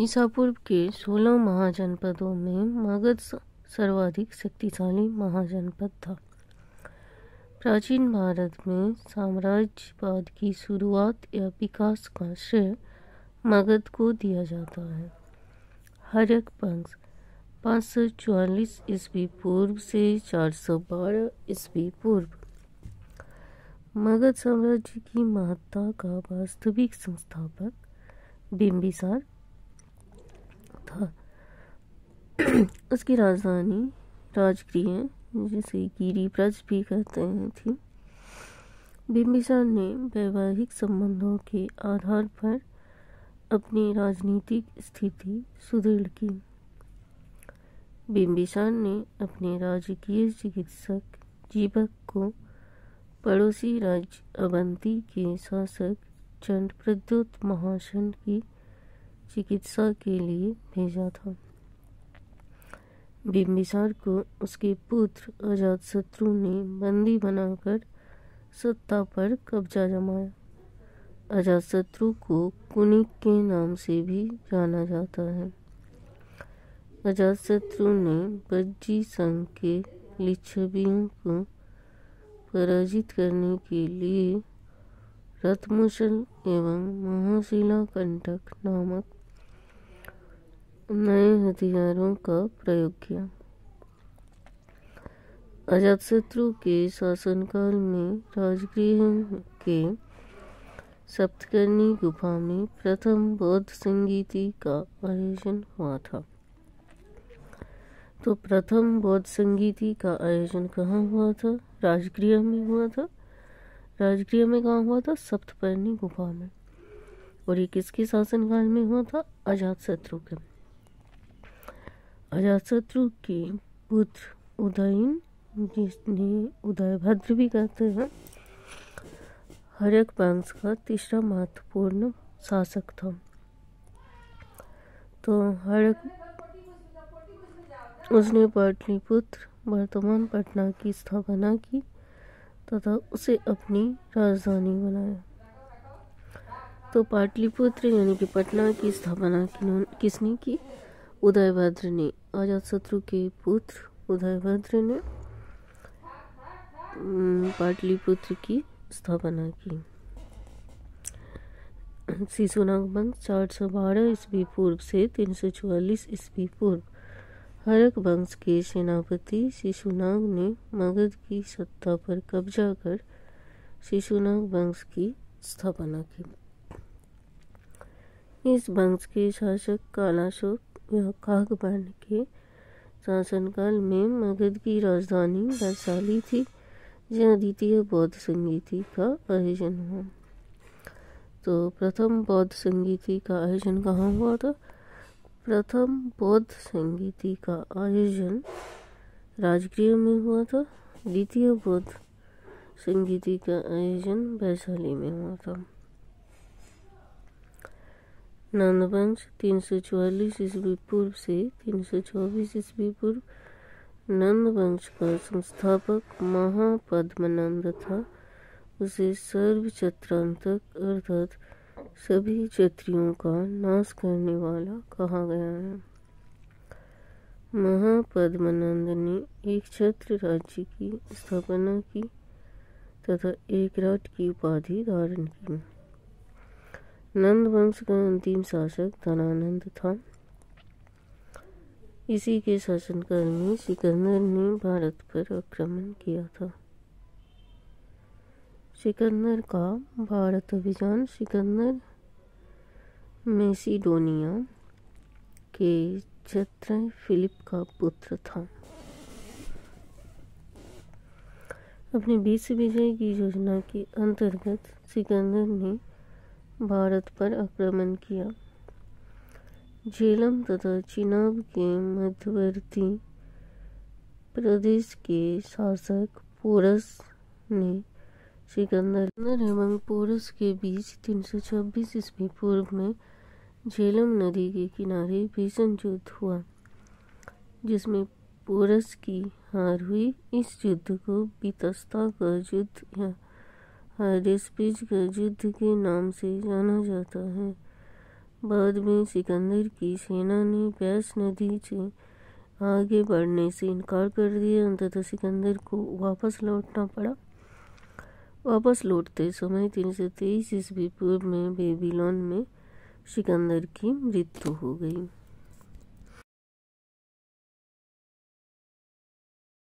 ईसा पूर्व के 16 महाजनपदों में मगध सर्वाधिक शक्तिशाली महाजनपद था। प्राचीन भारत में साम्राज्यवाद की शुरुआत या विकास का श्रेय मगध को दिया जाता है। हर्यक वंश 544 ईस्वी पूर्व से 412 ईस्वी पूर्व। मगध साम्राज्य की महत्ता का वास्तविक संस्थापक बिंबिसार था। उसकी राजधानी राजगृह, जिसे गिरिब्रज भी कहते हैं, थी। बिंबिसार ने वैवाहिक संबंधों के आधार पर अपनी राजनीतिक स्थिति सुदृढ़ की। बिंबिसार ने अपने राजकीय चिकित्सक जीवक को पड़ोसी राज्य अवंती के शासक चंद्रप्रद्योत महासन की चिकित्सा के लिए भेजा था। बिंबिसार को उसके पुत्र अजातशत्रु ने बंदी बनाकर सत्ता पर कब्जा जमाया। अजातशत्रु को कुनिक के नाम से भी जाना जाता है। अजातशत्रु ने बज्जी संघ के लिच्छवियों को पराजित करने के लिए रथमुशल एवं महाशिला कंटक नामक नए हथियारों का प्रयोग किया। अजातशत्रु के शासनकाल में राजगृह के सप्तकर्णी गुफा में प्रथम बौद्ध संगीति का आयोजन हुआ था। तो प्रथम बौद्ध संगीति का आयोजन कहाँ हुआ था? राजगृह में हुआ था। राजगृह में कहाँ हुआ था? सप्तपर्णी गुफा में। और ये किसके शासनकाल में हुआ था? अजातशत्रु के। अजातशत्रु के पुत्र उदयन, जिसने उदयभद्र भी कहते हैं, हर्यक वंश का तीसरा महत्वपूर्ण शासक था। तो हर्यक उसने पाटलिपुत्र, वर्तमान पटना की स्थापना की तथा उसे अपनी राजधानी बनाया। तो पाटलिपुत्र यानी कि पटना की स्थापना किसने की? उदयभद्र ने। अजातशत्रु के पुत्र उदयभद्र ने पाटलिपुत्र की स्थापना की। शिशुनाग वंश 412 ईस्वी पूर्व से 344 ईस्वी पूर्व। हर्यक वंश के सेनापति शिशुनाग ने मगध की सत्ता पर कब्जा कर शिशुनाग वंश की स्थापना की। इस वंश के शासक कालाशोक या काकवर्ण के शासनकाल में मगध की राजधानी वैशाली थी, जहाँ द्वितीय बौद्ध संगीति का आयोजन हुआ। तो प्रथम बौद्ध संगीति का आयोजन कहाँ हुआ था? प्रथम बौद्ध संगीति का आयोजन राजगृह में हुआ था। द्वितीय बौद्ध संगीति का आयोजन वैशाली में हुआ था। नंद वंश 344 ईस्वी पूर्व से 324 ईस्वी पूर्व। नंद वंश का संस्थापक महापद्मनंद था। उसे सर्व छत्रांतक अर्थात सभी क्षत्रियों का नाश करने वाला कहा गया है। महापद्मनंद ने एक छत्र राज्य की स्थापना की तथा एक राट की उपाधि धारण की। नंद वंश का अंतिम शासक धनानंद था। इसी के शासनकाल में सिकंदर ने भारत पर आक्रमण किया था। सिकंदर का भारत अभियान। सिकंदर मैसिडोनिया के क्षत्रिय फिलिप का पुत्र था। अपने 20 विजय की योजना के अंतर्गत सिकंदर ने भारत पर आक्रमण किया। झेलम तथा चिनाब के मध्यवर्ती प्रदेश के शासक पोरस ने सिकंदर एवं पोरस के बीच 326 ईस्वी पूर्व में झेलम नदी के किनारे भीषण युद्ध हुआ, जिसमें पोरस की हार हुई। इस युद्ध को बीतस्ता का युद्ध या हाडेस्पिज का युद्ध के नाम से जाना जाता है। बाद में सिकंदर की सेना ने ब्यास नदी से आगे बढ़ने से इनकार कर दिया। अंततः सिकंदर को वापस लौटना पड़ा। वापस लौटते समय 323 ईस्वी पूर्व में बेबीलोन में सिकंदर की मृत्यु हो गई।